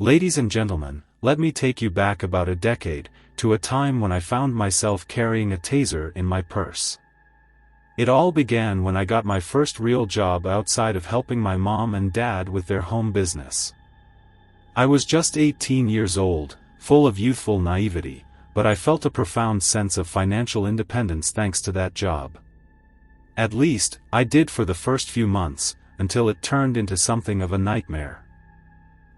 Ladies and gentlemen, let me take you back about a decade, to a time when I found myself carrying a taser in my purse. It all began when I got my first real job outside of helping my mom and dad with their home business. I was just 18 years old, full of youthful naivety, but I felt a profound sense of financial independence thanks to that job. At least, I did for the first few months, until it turned into something of a nightmare.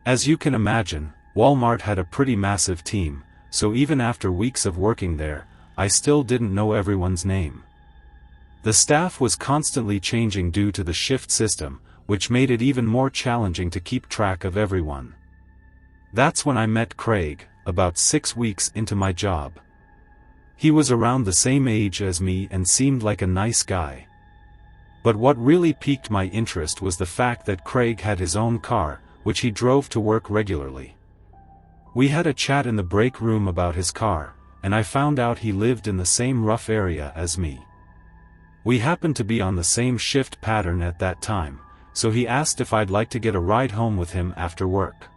As you can imagine, Walmart had a pretty massive team, so even after weeks of working there, I still didn't know everyone's name. The staff was constantly changing due to the shift system, which made it even more challenging to keep track of everyone. That's when I met Craig, about 6 weeks into my job. He was around the same age as me and seemed like a nice guy. But what really piqued my interest was the fact that Craig had his own car, which he drove to work regularly. We had a chat in the break room about his car, and I found out he lived in the same rough area as me. We happened to be on the same shift pattern at that time, so he asked if I'd like to get a ride home with him after work.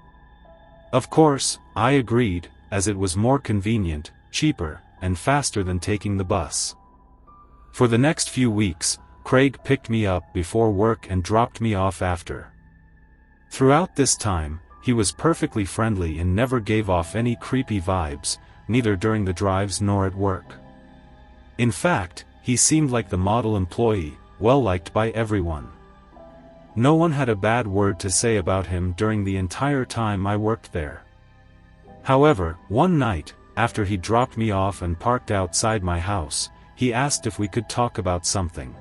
Of course, I agreed, as it was more convenient, cheaper, and faster than taking the bus. For the next few weeks, Craig picked me up before work and dropped me off after. Throughout this time, he was perfectly friendly and never gave off any creepy vibes, neither during the drives nor at work. In fact, he seemed like the model employee, well-liked by everyone. No one had a bad word to say about him during the entire time I worked there. However, one night, after he dropped me off and parked outside my house, he asked if we could talk about something.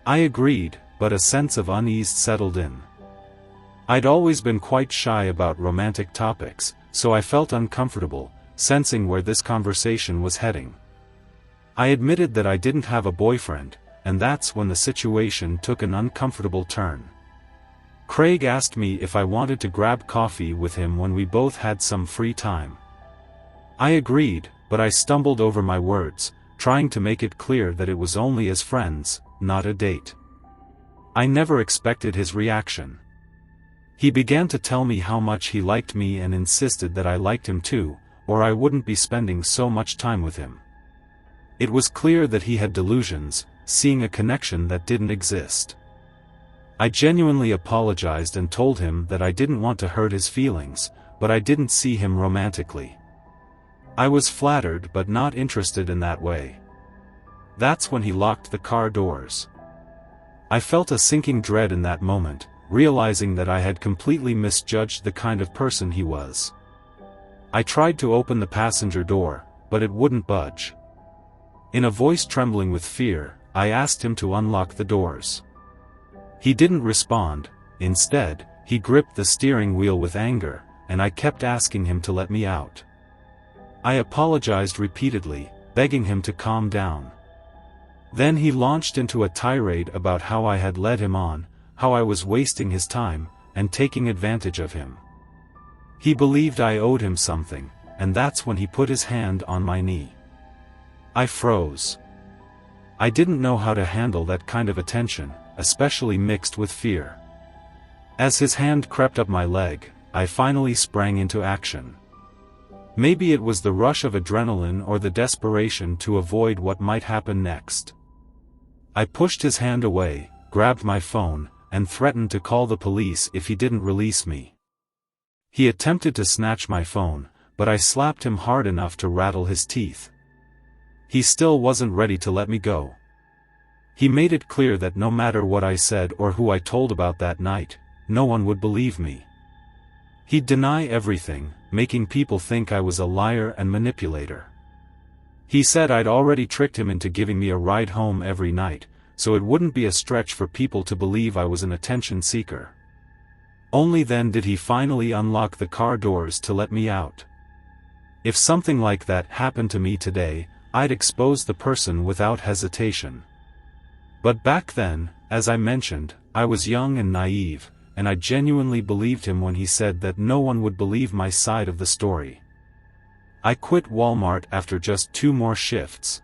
I agreed, but a sense of unease settled in. I'd always been quite shy about romantic topics, so I felt uncomfortable, sensing where this conversation was heading. I admitted that I didn't have a boyfriend, and that's when the situation took an uncomfortable turn. Craig asked me if I wanted to grab coffee with him when we both had some free time. I agreed, but I stumbled over my words, trying to make it clear that it was only as friends, not a date. I never expected his reaction. He began to tell me how much he liked me and insisted that I liked him too, or I wouldn't be spending so much time with him. It was clear that he had delusions, seeing a connection that didn't exist. I genuinely apologized and told him that I didn't want to hurt his feelings, but I didn't see him romantically. I was flattered but not interested in that way. That's when he locked the car doors. I felt a sinking dread in that moment, realizing that I had completely misjudged the kind of person he was. I tried to open the passenger door, but it wouldn't budge. In a voice trembling with fear, I asked him to unlock the doors. He didn't respond. Instead, he gripped the steering wheel with anger, and I kept asking him to let me out. I apologized repeatedly, begging him to calm down. Then he launched into a tirade about how I had led him on, how I was wasting his time, and taking advantage of him. He believed I owed him something, and that's when he put his hand on my knee. I froze. I didn't know how to handle that kind of attention, especially mixed with fear. As his hand crept up my leg, I finally sprang into action. Maybe it was the rush of adrenaline or the desperation to avoid what might happen next. I pushed his hand away, grabbed my phone, and threatened to call the police if he didn't release me. He attempted to snatch my phone, but I slapped him hard enough to rattle his teeth. He still wasn't ready to let me go. He made it clear that no matter what I said or who I told about that night, no one would believe me. He'd deny everything, making people think I was a liar and manipulator. He said I'd already tricked him into giving me a ride home every night, so it wouldn't be a stretch for people to believe I was an attention seeker. Only then did he finally unlock the car doors to let me out. If something like that happened to me today, I'd expose the person without hesitation. But back then, as I mentioned, I was young and naive, and I genuinely believed him when he said that no one would believe my side of the story. I quit Walmart after just 2 more shifts.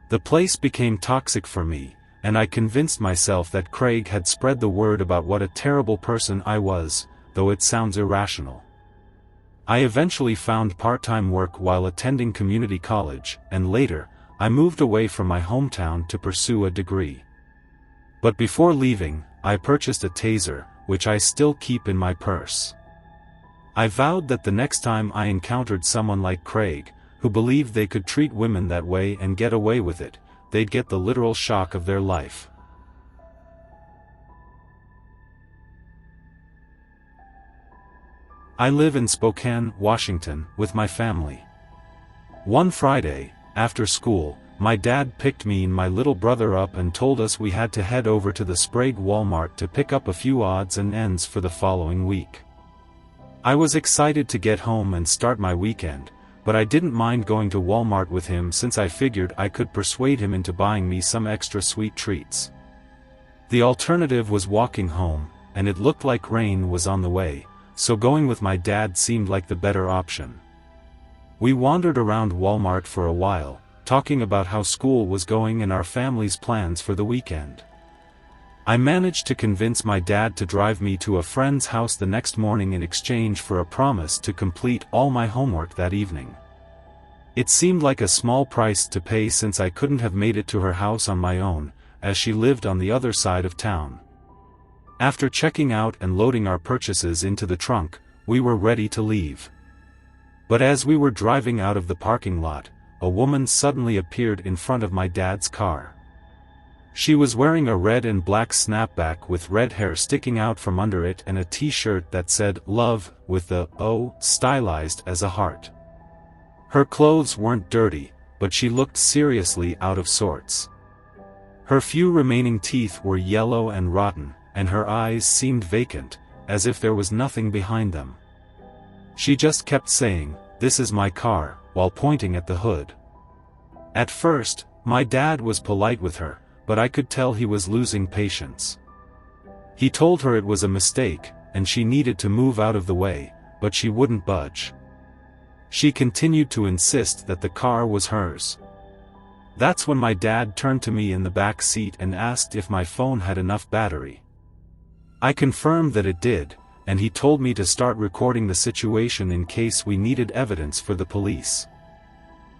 The place became toxic for me, and I convinced myself that Craig had spread the word about what a terrible person I was, though it sounds irrational. I eventually found part-time work while attending community college, and later, I moved away from my hometown to pursue a degree. But before leaving, I purchased a taser, which I still keep in my purse. I vowed that the next time I encountered someone like Craig, who believed they could treat women that way and get away with it, they'd get the literal shock of their life. I live in Spokane, Washington, with my family. One Friday, after school, my dad picked me and my little brother up and told us we had to head over to the Sprague Walmart to pick up a few odds and ends for the following week. I was excited to get home and start my weekend, but I didn't mind going to Walmart with him since I figured I could persuade him into buying me some extra sweet treats. The alternative was walking home, and it looked like rain was on the way, so going with my dad seemed like the better option. We wandered around Walmart for a while, talking about how school was going and our family's plans for the weekend. I managed to convince my dad to drive me to a friend's house the next morning in exchange for a promise to complete all my homework that evening. It seemed like a small price to pay since I couldn't have made it to her house on my own, as she lived on the other side of town. After checking out and loading our purchases into the trunk, we were ready to leave. But as we were driving out of the parking lot, a woman suddenly appeared in front of my dad's car. She was wearing a red and black snapback with red hair sticking out from under it and a t-shirt that said "Love" with the O stylized as a heart. Her clothes weren't dirty, but she looked seriously out of sorts. Her few remaining teeth were yellow and rotten, and her eyes seemed vacant, as if there was nothing behind them. She just kept saying, "This is my car," while pointing at the hood. At first, my dad was polite with her, but I could tell he was losing patience. He told her it was a mistake, and she needed to move out of the way, but she wouldn't budge. She continued to insist that the car was hers. That's when my dad turned to me in the back seat and asked if my phone had enough battery. I confirmed that it did, and he told me to start recording the situation in case we needed evidence for the police.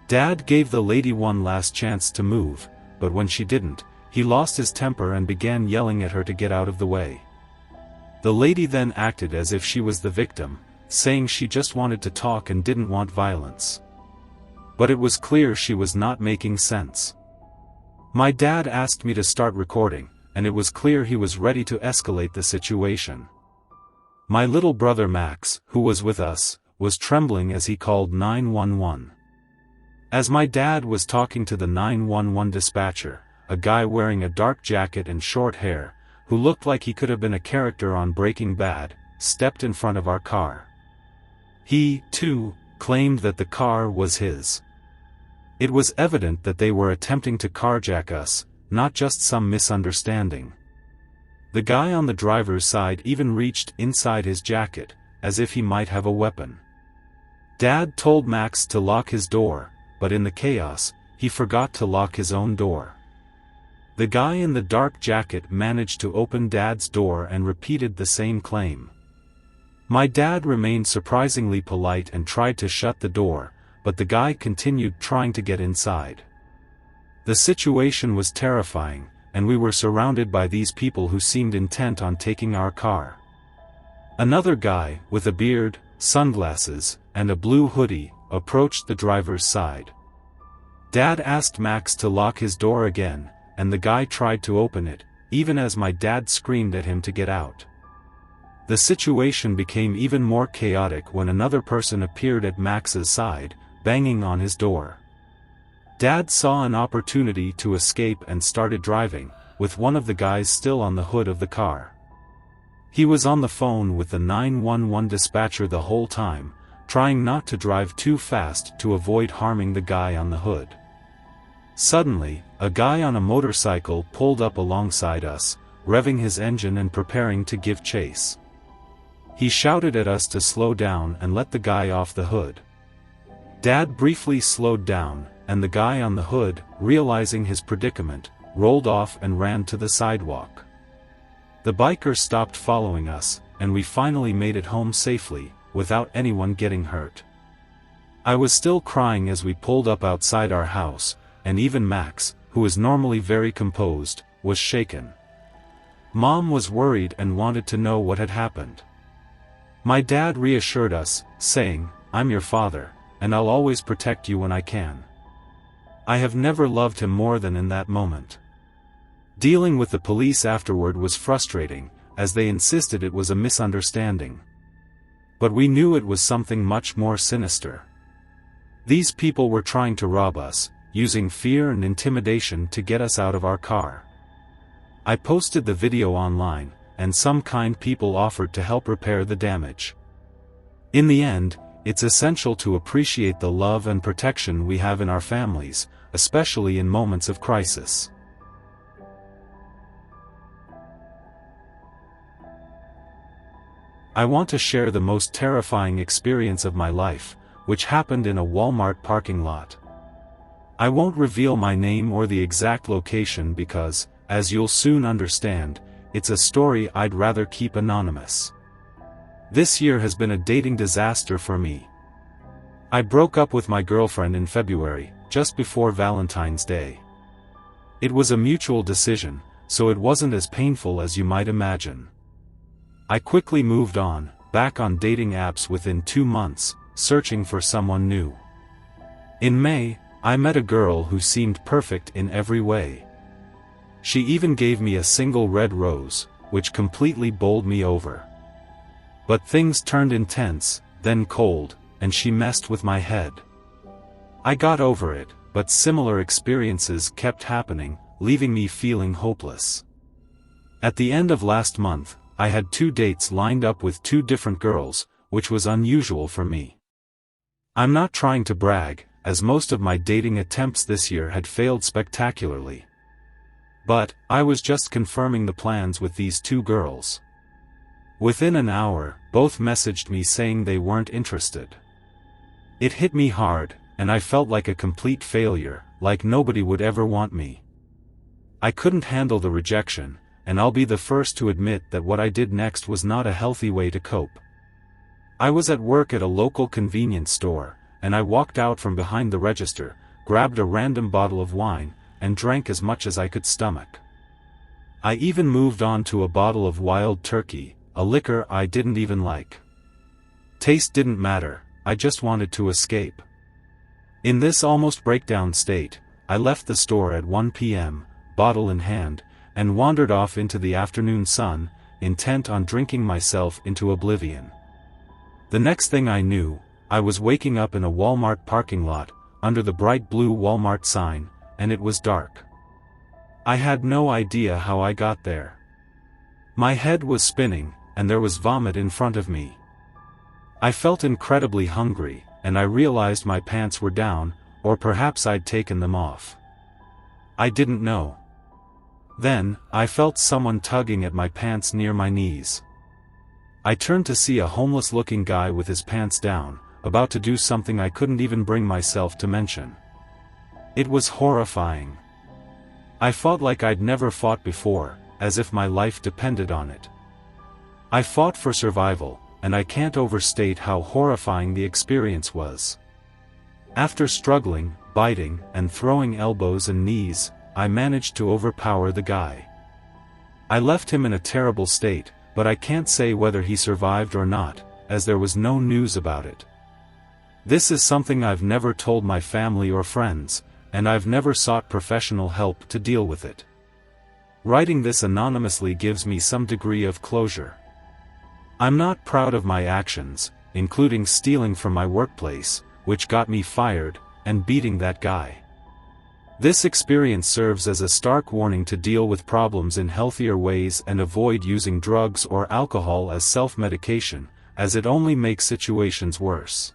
Dad gave the lady one last chance to move, but when she didn't, he lost his temper and began yelling at her to get out of the way. The lady then acted as if she was the victim, saying she just wanted to talk and didn't want violence. But it was clear she was not making sense. My dad asked me to start recording, and it was clear he was ready to escalate the situation. My little brother Max, who was with us, was trembling as he called 911. As my dad was talking to the 911 dispatcher, a guy wearing a dark jacket and short hair, who looked like he could have been a character on Breaking Bad, stepped in front of our car. He, too, claimed that the car was his. It was evident that they were attempting to carjack us, not just some misunderstanding. The guy on the driver's side even reached inside his jacket, as if he might have a weapon. Dad told Max to lock his door, but in the chaos, he forgot to lock his own door. The guy in the dark jacket managed to open Dad's door and repeated the same claim. My dad remained surprisingly polite and tried to shut the door, but the guy continued trying to get inside. The situation was terrifying, and we were surrounded by these people who seemed intent on taking our car. Another guy, with a beard, sunglasses, and a blue hoodie, approached the driver's side. Dad asked Max to lock his door again, and the guy tried to open it, even as my dad screamed at him to get out. The situation became even more chaotic when another person appeared at Max's side, banging on his door. Dad saw an opportunity to escape and started driving, with one of the guys still on the hood of the car. He was on the phone with the 911 dispatcher the whole time, trying not to drive too fast to avoid harming the guy on the hood. Suddenly, a guy on a motorcycle pulled up alongside us, revving his engine and preparing to give chase. He shouted at us to slow down and let the guy off the hood. Dad briefly slowed down, and the guy on the hood, realizing his predicament, rolled off and ran to the sidewalk. The biker stopped following us, and we finally made it home safely, without anyone getting hurt. I was still crying as we pulled up outside our house, and even Max, who is normally very composed, was shaken. Mom was worried and wanted to know what had happened. My dad reassured us, saying, "I'm your father, and I'll always protect you when I can." I have never loved him more than in that moment. Dealing with the police afterward was frustrating, as they insisted it was a misunderstanding. But we knew it was something much more sinister. These people were trying to rob us, using fear and intimidation to get us out of our car. I posted the video online, and some kind people offered to help repair the damage. In the end, it's essential to appreciate the love and protection we have in our families, especially in moments of crisis. I want to share the most terrifying experience of my life, which happened in a Walmart parking lot. I won't reveal my name or the exact location because, as you'll soon understand, it's a story I'd rather keep anonymous. This year has been a dating disaster for me. I broke up with my girlfriend in February, just before Valentine's Day. It was a mutual decision, so it wasn't as painful as you might imagine. I quickly moved on, back on dating apps within 2 months, searching for someone new. In May, I met a girl who seemed perfect in every way. She even gave me a single red rose, which completely bowled me over. But things turned intense, then cold, and she messed with my head. I got over it, but similar experiences kept happening, leaving me feeling hopeless. At the end of last month, I had 2 dates lined up with 2 different girls, which was unusual for me. I'm not trying to brag, as most of my dating attempts this year had failed spectacularly. But, I was just confirming the plans with these 2 girls. Within an hour, both messaged me saying they weren't interested. It hit me hard, and I felt like a complete failure, like nobody would ever want me. I couldn't handle the rejection, and I'll be the first to admit that what I did next was not a healthy way to cope. I was at work at a local convenience store, and I walked out from behind the register, grabbed a random bottle of wine, and drank as much as I could stomach. I even moved on to a bottle of wild turkey, a liquor I didn't even like. Taste didn't matter, I just wanted to escape. In this almost breakdown state, I left the store at 1 p.m., bottle in hand, and wandered off into the afternoon sun, intent on drinking myself into oblivion. The next thing I knew, I was waking up in a Walmart parking lot, under the bright blue Walmart sign, and it was dark. I had no idea how I got there. My head was spinning, and there was vomit in front of me. I felt incredibly hungry, and I realized my pants were down, or perhaps I'd taken them off. I didn't know. Then, I felt someone tugging at my pants near my knees. I turned to see a homeless-looking guy with his pants down, about to do something I couldn't even bring myself to mention. It was horrifying. I fought like I'd never fought before, as if my life depended on it. I fought for survival, and I can't overstate how horrifying the experience was. After struggling, biting, and throwing elbows and knees, I managed to overpower the guy. I left him in a terrible state, but I can't say whether he survived or not, as there was no news about it. This is something I've never told my family or friends, and I've never sought professional help to deal with it. Writing this anonymously gives me some degree of closure. I'm not proud of my actions, including stealing from my workplace, which got me fired, and beating that guy. This experience serves as a stark warning to deal with problems in healthier ways and avoid using drugs or alcohol as self-medication, as it only makes situations worse.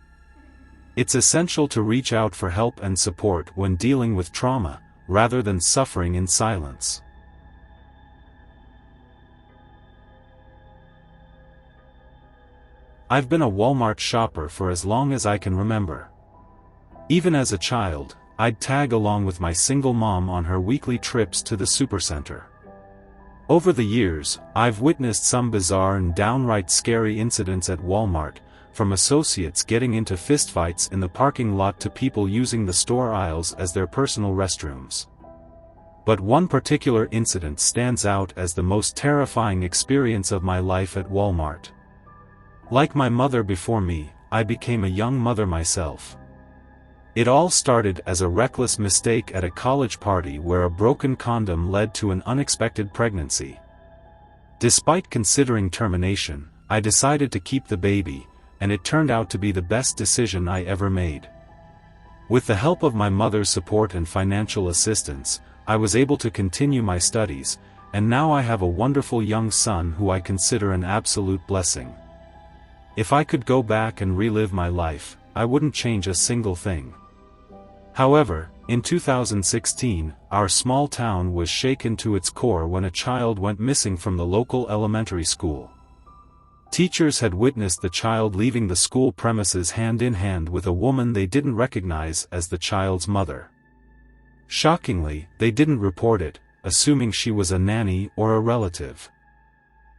It's essential to reach out for help and support when dealing with trauma, rather than suffering in silence. I've been a Walmart shopper for as long as I can remember. Even as a child, I'd tag along with my single mom on her weekly trips to the supercenter. Over the years, I've witnessed some bizarre and downright scary incidents at Walmart, from associates getting into fistfights in the parking lot to people using the store aisles as their personal restrooms. But one particular incident stands out as the most terrifying experience of my life at Walmart. Like my mother before me, I became a young mother myself. It all started as a reckless mistake at a college party where a broken condom led to an unexpected pregnancy. Despite considering termination, I decided to keep the baby, and it turned out to be the best decision I ever made. With the help of my mother's support and financial assistance, I was able to continue my studies, and now I have a wonderful young son who I consider an absolute blessing. If I could go back and relive my life, I wouldn't change a single thing. However, in 2016, our small town was shaken to its core when a child went missing from the local elementary school. Teachers had witnessed the child leaving the school premises hand in hand with a woman they didn't recognize as the child's mother. Shockingly, they didn't report it, assuming she was a nanny or a relative.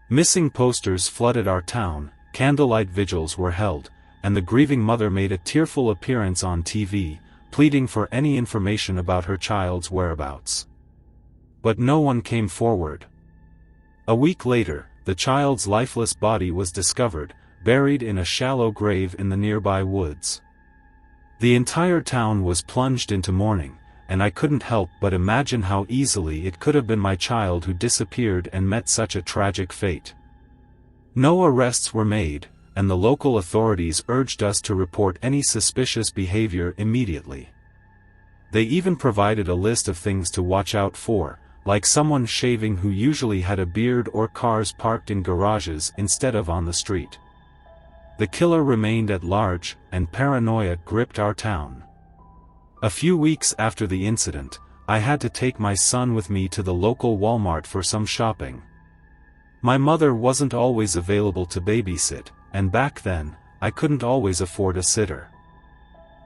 Missing posters flooded our town, candlelight vigils were held, and the grieving mother made a tearful appearance on TV, pleading for any information about her child's whereabouts. But no one came forward. A week later, the child's lifeless body was discovered, buried in a shallow grave in the nearby woods. The entire town was plunged into mourning, and I couldn't help but imagine how easily it could have been my child who disappeared and met such a tragic fate. No arrests were made, and the local authorities urged us to report any suspicious behavior immediately. They even provided a list of things to watch out for, like someone shaving who usually had a beard or cars parked in garages instead of on the street. The killer remained at large, and paranoia gripped our town. A few weeks after the incident, I had to take my son with me to the local Walmart for some shopping. My mother wasn't always available to babysit, and back then, I couldn't always afford a sitter.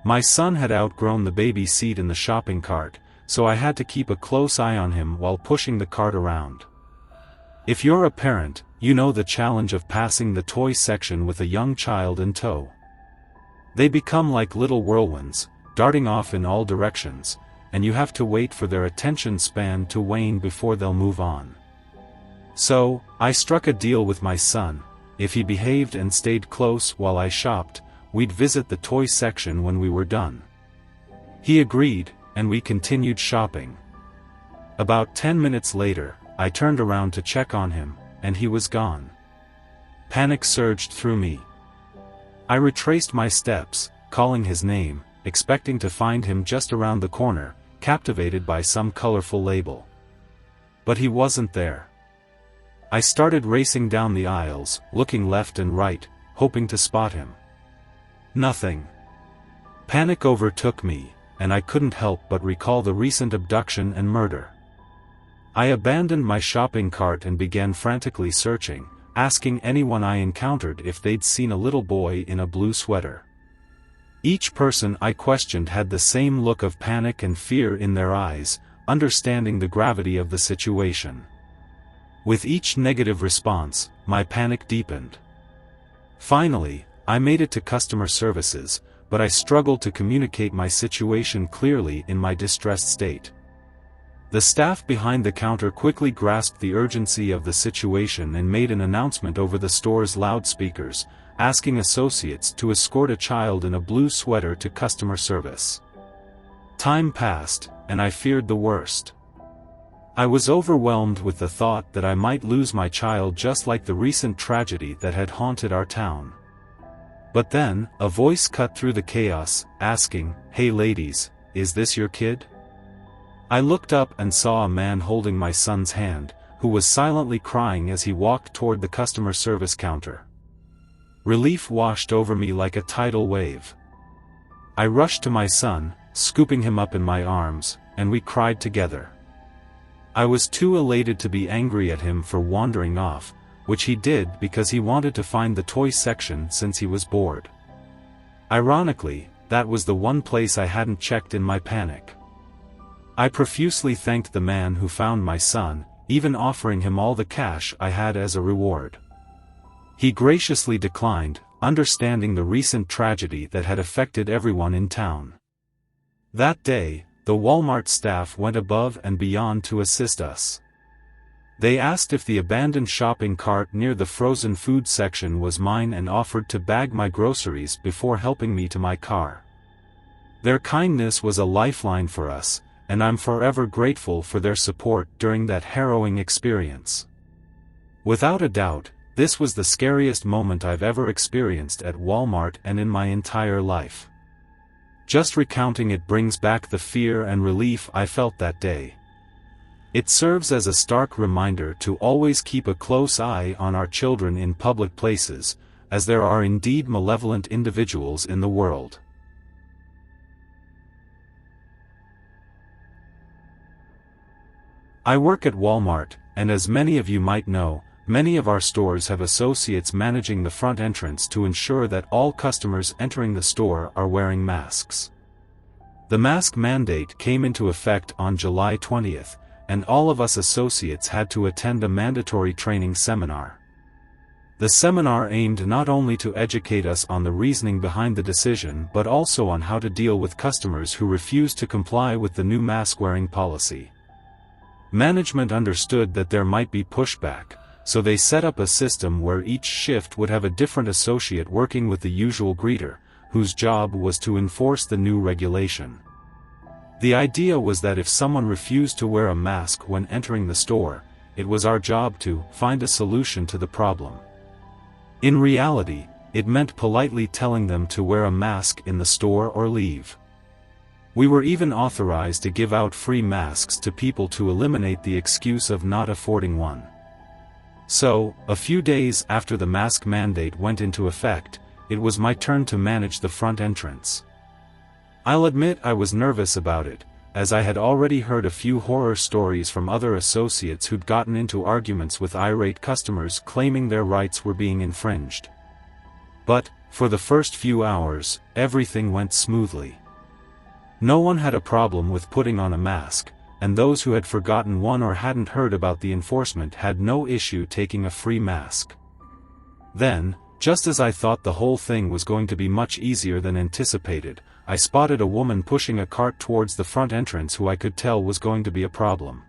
My son had outgrown the baby seat in the shopping cart, so I had to keep a close eye on him while pushing the cart around. If you're a parent, you know the challenge of passing the toy section with a young child in tow. They become like little whirlwinds, darting off in all directions, and you have to wait for their attention span to wane before they'll move on. So, I struck a deal with my son: if he behaved and stayed close while I shopped, we'd visit the toy section when we were done. He agreed, and we continued shopping. About 10 minutes later, I turned around to check on him, and he was gone. Panic surged through me. I retraced my steps, calling his name, expecting to find him just around the corner, captivated by some colorful label. But he wasn't there. I started racing down the aisles, looking left and right, hoping to spot him. Nothing. Panic overtook me, and I couldn't help but recall the recent abduction and murder. I abandoned my shopping cart and began frantically searching, asking anyone I encountered if they'd seen a little boy in a blue sweater. Each person I questioned had the same look of panic and fear in their eyes, understanding the gravity of the situation. With each negative response, my panic deepened. Finally, I made it to customer services, but I struggled to communicate my situation clearly in my distressed state. The staff behind the counter quickly grasped the urgency of the situation and made an announcement over the store's loudspeakers, asking associates to escort a child in a blue sweater to customer service. Time passed, and I feared the worst. I was overwhelmed with the thought that I might lose my child just like the recent tragedy that had haunted our town. But then, a voice cut through the chaos, asking, "Hey ladies, is this your kid?" I looked up and saw a man holding my son's hand, who was silently crying as he walked toward the customer service counter. Relief washed over me like a tidal wave. I rushed to my son, scooping him up in my arms, and we cried together. I was too elated to be angry at him for wandering off, which he did because he wanted to find the toy section since he was bored. Ironically, that was the one place I hadn't checked in my panic. I profusely thanked the man who found my son, even offering him all the cash I had as a reward. He graciously declined, understanding the recent tragedy that had affected everyone in town. That day, the Walmart staff went above and beyond to assist us. They asked if the abandoned shopping cart near the frozen food section was mine and offered to bag my groceries before helping me to my car. Their kindness was a lifeline for us, and I'm forever grateful for their support during that harrowing experience. Without a doubt, this was the scariest moment I've ever experienced at Walmart and in my entire life. Just recounting it brings back the fear and relief I felt that day. It serves as a stark reminder to always keep a close eye on our children in public places, as there are indeed malevolent individuals in the world. I work at Walmart, and as many of you might know, many of our stores have associates managing the front entrance to ensure that all customers entering the store are wearing masks. The mask mandate came into effect on July 20th, and all of us associates had to attend a mandatory training seminar. The seminar aimed not only to educate us on the reasoning behind the decision but also on how to deal with customers who refuse to comply with the new mask-wearing policy. Management understood that there might be pushback, so they set up a system where each shift would have a different associate working with the usual greeter, whose job was to enforce the new regulation. The idea was that if someone refused to wear a mask when entering the store, it was our job to find a solution to the problem. In reality, it meant politely telling them to wear a mask in the store or leave. We were even authorized to give out free masks to people to eliminate the excuse of not affording one. So, a few days after the mask mandate went into effect, it was my turn to manage the front entrance. I'll admit I was nervous about it, as I had already heard a few horror stories from other associates who'd gotten into arguments with irate customers claiming their rights were being infringed. But, for the first few hours, everything went smoothly. No one had a problem with putting on a mask, and those who had forgotten one or hadn't heard about the enforcement had no issue taking a free mask. Then, just as I thought the whole thing was going to be much easier than anticipated, I spotted a woman pushing a cart towards the front entrance who I could tell was going to be a problem.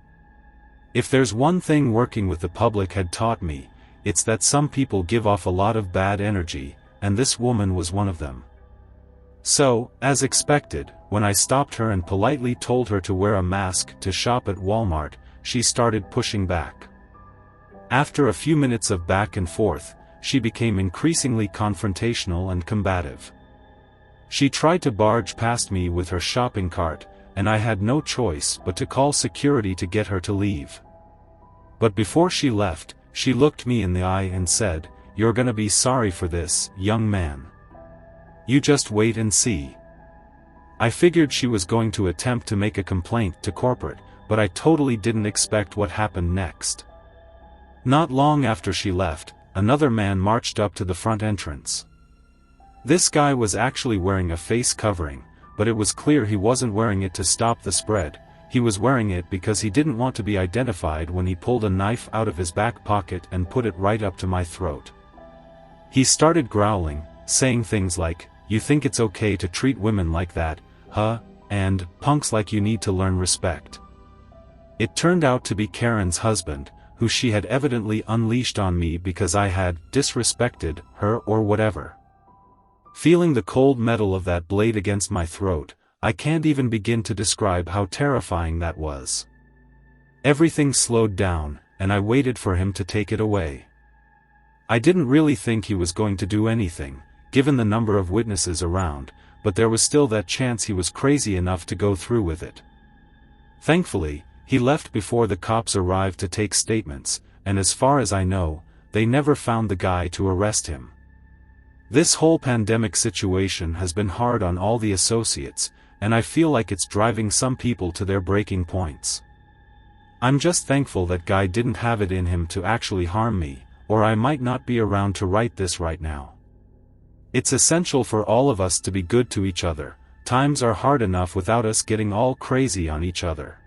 If there's one thing working with the public had taught me, it's that some people give off a lot of bad energy, and this woman was one of them. So, as expected, when I stopped her and politely told her to wear a mask to shop at Walmart, she started pushing back. After a few minutes of back and forth, she became increasingly confrontational and combative. She tried to barge past me with her shopping cart, and I had no choice but to call security to get her to leave. But before she left, she looked me in the eye and said, "You're gonna be sorry for this, young man. You just wait and see." I figured she was going to attempt to make a complaint to corporate, but I totally didn't expect what happened next. Not long after she left, another man marched up to the front entrance. This guy was actually wearing a face covering, but it was clear he wasn't wearing it to stop the spread. He was wearing it because he didn't want to be identified when he pulled a knife out of his back pocket and put it right up to my throat. He started growling, saying things like, "You think it's okay to treat women like that, huh? And, punks like you need to learn respect." It turned out to be Karen's husband, who she had evidently unleashed on me because I had disrespected her or whatever. Feeling the cold metal of that blade against my throat, I can't even begin to describe how terrifying that was. Everything slowed down, and I waited for him to take it away. I didn't really think he was going to do anything, given the number of witnesses around, but there was still that chance he was crazy enough to go through with it. Thankfully, he left before the cops arrived to take statements, and as far as I know, they never found the guy to arrest him. This whole pandemic situation has been hard on all the associates, and I feel like it's driving some people to their breaking points. I'm just thankful that guy didn't have it in him to actually harm me, or I might not be around to write this right now. It's essential for all of us to be good to each other. Times are hard enough without us getting all crazy on each other.